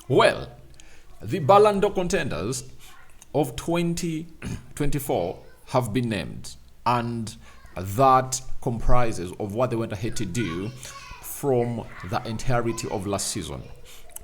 Well, the Ballon d'Or contenders of 2024 have been named, and that comprises of what they went ahead to do from the entirety of last season.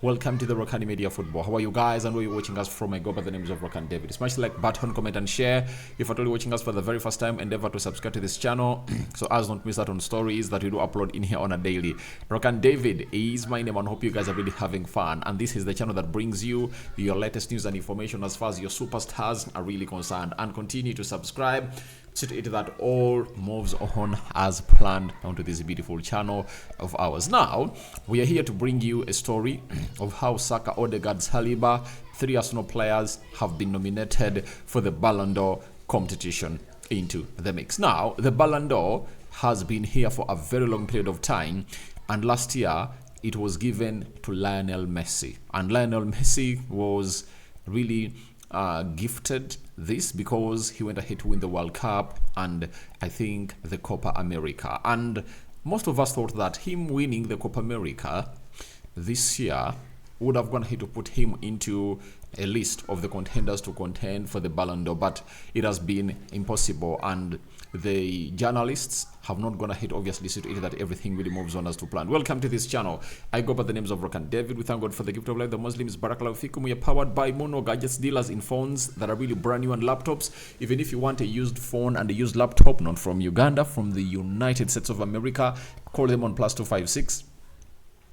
Welcome to the Rokani Media Football. How are you guys? And where you're watching us from? I go by the names of Rokani David. Smash the like button, comment and share. If you're totally watching us for the very first time, endeavor to subscribe to this channel so as not miss out on stories that we do upload in here on a daily. Rokani David is my name, and hope you guys are really having fun. And this is the channel that brings you your latest news and information as far as your superstars are really concerned. And continue to subscribe so that all moves on as planned onto this beautiful channel of ours. Now, we are here to bring you a story of how Saka, Odegaard, Slaiba, three Arsenal players have been nominated for the Ballon d'Or competition into the mix. Now, the Ballon d'Or has been here for a very long period of time, and last year it was given to Lionel Messi. And Lionel Messi was really gifted this because he went ahead to win the World Cup and I think the Copa America. And most of us thought that him winning the Copa America this year would have gone ahead to put him into a list of the contenders to contend for the Ballon d'Or, but it has been impossible, and the journalists have not gone ahead obviously to see that everything really moves on as to plan. Welcome to this channel. I go by the names of Rokani David. We thank God for the gift of life. The Muslims Barakallahu Fikum. We are powered by Mono Gadgets, dealers in phones that are really brand new, and laptops. Even if you want a used phone and a used laptop, not from Uganda, from the United States of America, call them on +256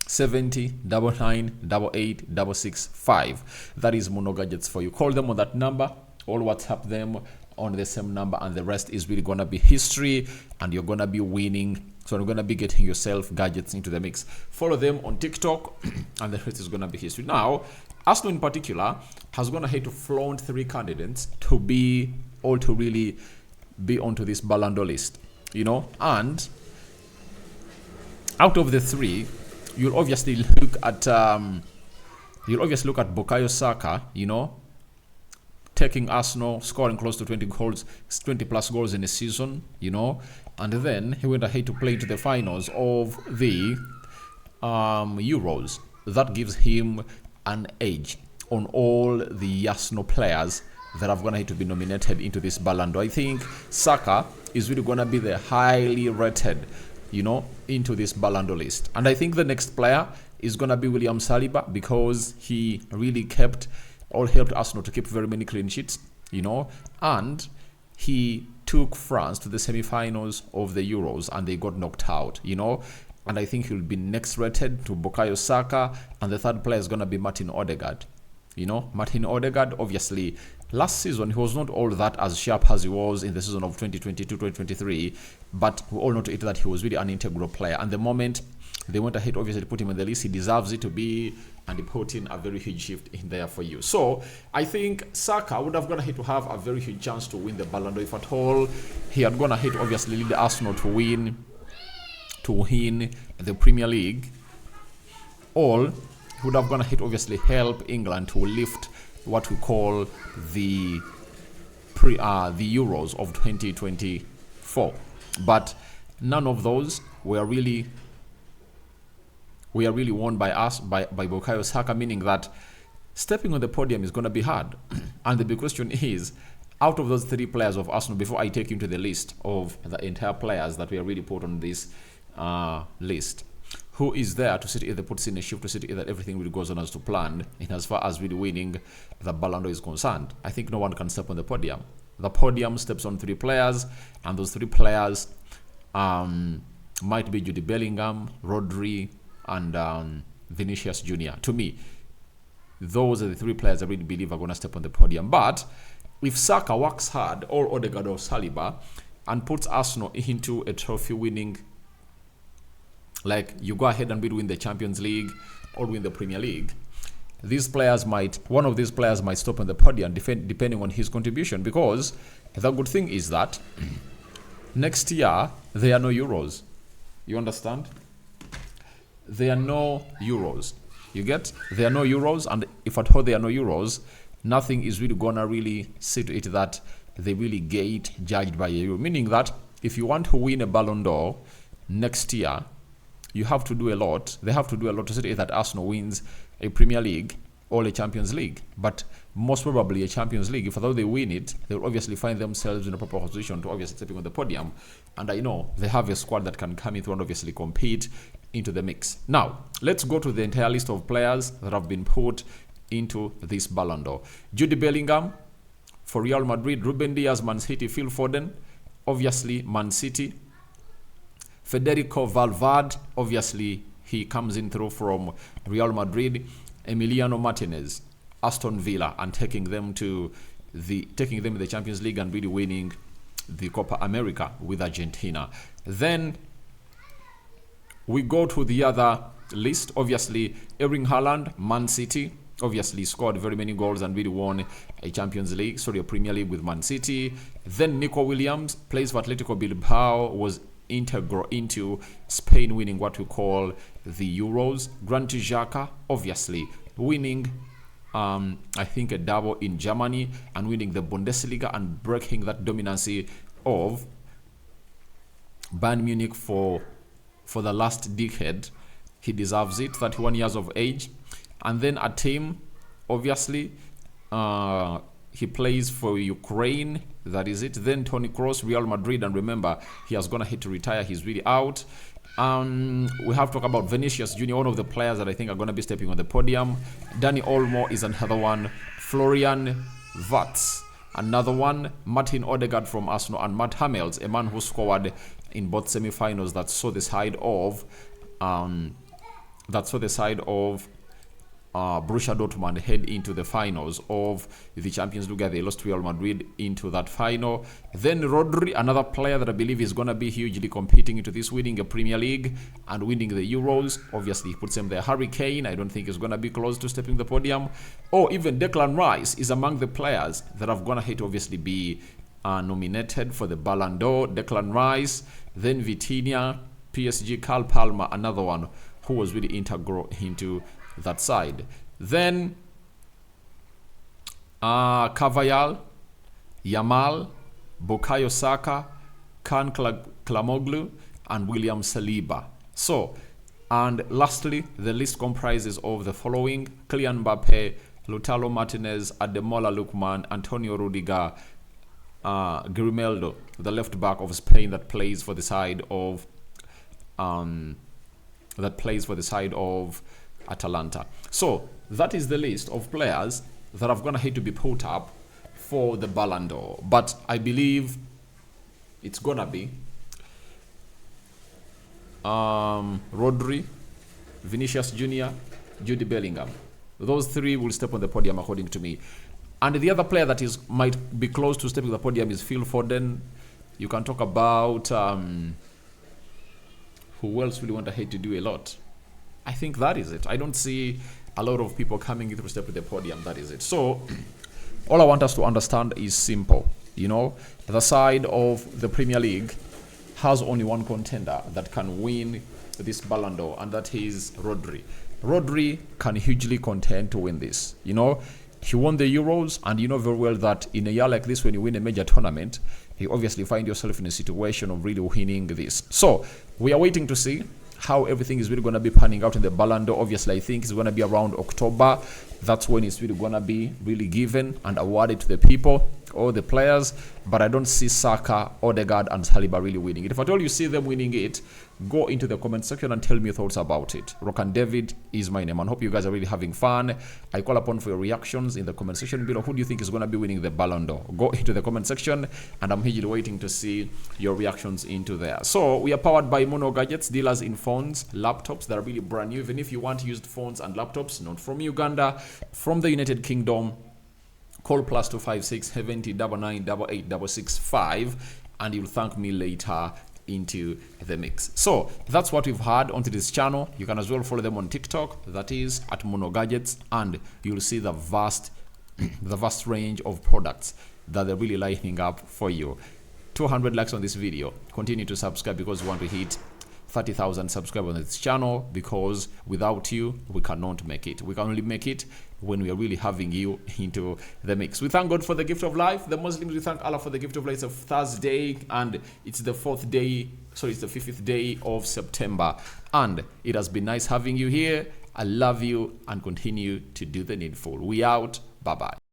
70 99 88 665. That is Mono Gadgets for you. Call them on that number or WhatsApp them on the same number, and the rest is really gonna be history, and you're gonna be winning. So you're gonna be getting yourself gadgets into the mix. Follow them on TikTok and the rest is gonna be history. Now, Arsenal in particular has gone ahead to flaunt three candidates to be or to really be onto this Ballon d'Or list, you know, and out of the three, you'll obviously look at Bukayo Saka, you know, taking Arsenal, scoring close to 20 goals, 20 plus goals in a season, you know, and then he went ahead to play to the finals of the Euros. That gives him an edge on all the Arsenal players that have gone ahead to be nominated into this Ballon d'Or. I think Saka is really gonna be the highly rated, you know, into this Ballon d'Or list. And I think the next player is gonna be William Saliba, because he really helped Arsenal to keep very many clean sheets, you know, and he took France to the semi-finals of the Euros and they got knocked out, you know, and I think he'll be next rated to Bukayo Saka, and the third player is going to be Martin Odegaard. You know, Martin Odegaard, obviously, last season he was not all that as sharp as he was in the season of 2022-2023, but we all know to it that he was really an integral player, and the moment they went ahead obviously to put him on the list, he deserves it to be, and he put in a very huge shift in there for you. So I think Saka would have gone ahead to have a very huge chance to win the Ballon d'Or if at all he had gone ahead to obviously lead Arsenal to win the Premier League, or would have gone ahead to obviously help England to lift what we call the Euros of 2024. But none of those were really won by us, by Bukayo Saka, meaning that stepping on the podium is going to be hard. And the big question is, out of those three players of Arsenal, before I take you into the list of the entire players that we are really put on this list, who is there to sit either puts in a shift to sit either everything really goes on as to plan in as far as really winning the Ballon d'Or is concerned? I think no one can step on the podium. The podium steps on three players, and those three players might be Jude Bellingham, Rodri, and Vinicius Jr. To me, those are the three players I really believe are going to step on the podium. But if Saka works hard, or Odegaard or Slaiba, and puts Arsenal into a trophy winning, like you go ahead and win the Champions League or win the Premier League, one of these players might stop on the podium depending on his contribution, because the good thing is that next year there are no Euros. You understand? There are no Euros. You get? There are no Euros, and if at all there are no Euros, nothing is really gonna really see to it that they really get judged by a Euro. Meaning that if you want to win a Ballon d'Or next year, you have to do a lot. They have to do a lot to say that Arsenal wins a Premier League or a Champions League. But most probably a Champions League, if although they win it, they'll obviously find themselves in a proper position to obviously stepping on the podium. And I know they have a squad that can come in through and obviously compete into the mix. Now, let's go to the entire list of players that have been put into this Ballon d'Or. Jude Bellingham for Real Madrid, Ruben Diaz, Man City, Phil Foden, obviously Man City. Federico Valverde, obviously he comes in through from Real Madrid. Emiliano Martinez, Aston Villa, and taking them in the Champions League and really winning the Copa America with Argentina. Then we go to the other list. Obviously, Erling Haaland, Man City, obviously scored very many goals and really won a Premier League with Man City. Then Nico Williams plays for Atletico Bilbao, was integral into Spain winning what we call the Euros. Granit Xhaka, obviously winning I think a double in Germany and winning the Bundesliga and breaking that dominancy of Bayern Munich for the last decade. He deserves it. 31 years of age. And then a team, obviously he plays for Ukraine, that is it. Then Toni Kroos, Real Madrid, and remember he has gonna hit to retire, he's really out. We have to talk about Vinicius Junior, one of the players that I think are going to be stepping on the podium. Dani Olmo is another one. Florian Wirtz, another one. Martin Odegaard from Arsenal, and Matt Hummels, a man who scored in both semi-finals that saw the side of Borussia Dortmund head into the finals of the Champions League. They lost Real Madrid into that final. Then Rodri, another player that I believe is going to be hugely competing into this, winning a Premier League and winning the Euros. Obviously, he puts him there. Harry Kane, I don't think is going to be close to stepping the podium. Or even Declan Rice is among the players that are going to hit to obviously be nominated for the Ballon d'Or. Declan Rice, then Vitinha, PSG, Carl Palmer, another one who was really integral into that side. Then Carvajal, Yamal, Bukayo Saka, Kan Klamoglu, and William Saliba. So, and lastly, the list comprises of the following: Kylian Mbappe, Lautaro Martinez, Ademola Lookman, Antonio Rudiger, Grimaldo, the left back of Spain that plays for the side of Atalanta. So that is the list of players that are going to have to be put up for the Ballon d'Or. But I believe it's going to be Rodri, Vinicius Junior, Jude Bellingham. Those three will step on the podium according to me. And the other player that might be close to stepping on the podium is Phil Foden. You can talk about who else really want to hate to do a lot. I think that is it. I don't see a lot of people coming in to step to the podium. That is it. So all I want us to understand is simple. You know, the side of the Premier League has only one contender that can win this Ballon d'Or, and that is Rodri. Rodri can hugely contend to win this. You know, he won the Euros, and you know very well that in a year like this, when you win a major tournament, you obviously find yourself in a situation of really winning this. So we are waiting to see how everything is really going to be panning out in the Ballon d'Or. Obviously, I think it's going to be around October. That's when it's really going to be really given and awarded to the people or the players. But I don't see Saka, Odegaard, and Slaiba really winning it. If at all you see them winning it, go into the comment section and tell me your thoughts about it. Rokani David is my name, and hope you guys are really having fun. I call upon for your reactions in the comment section below. Who do you think is going to be winning the Ballon d'Or? Go into the comment section, and I'm here waiting to see your reactions into there. So we are powered by Mono Gadgets, dealers in phones, laptops that are really brand new. Even if you want used phones and laptops, not from Uganda, from the United Kingdom, call +256 70 99 88 665, and you'll thank me later into the mix. So that's what we've had onto this channel. You can as well follow them on TikTok, that is at Mono Gadgets, and you'll see the vast range of products that they're really lighting up for you. 200 likes on this video. Continue to subscribe because we want to hit 30,000 subscribers on this channel, because without you we cannot make it. We can only make it when we are really having you into the mix. We thank God for the gift of life. The Muslims, we thank Allah for the gift of life. It's a Thursday, and it's the it's the 5th day of September, and it has been nice having you here. I love you and continue to do the needful. We out. Bye-bye.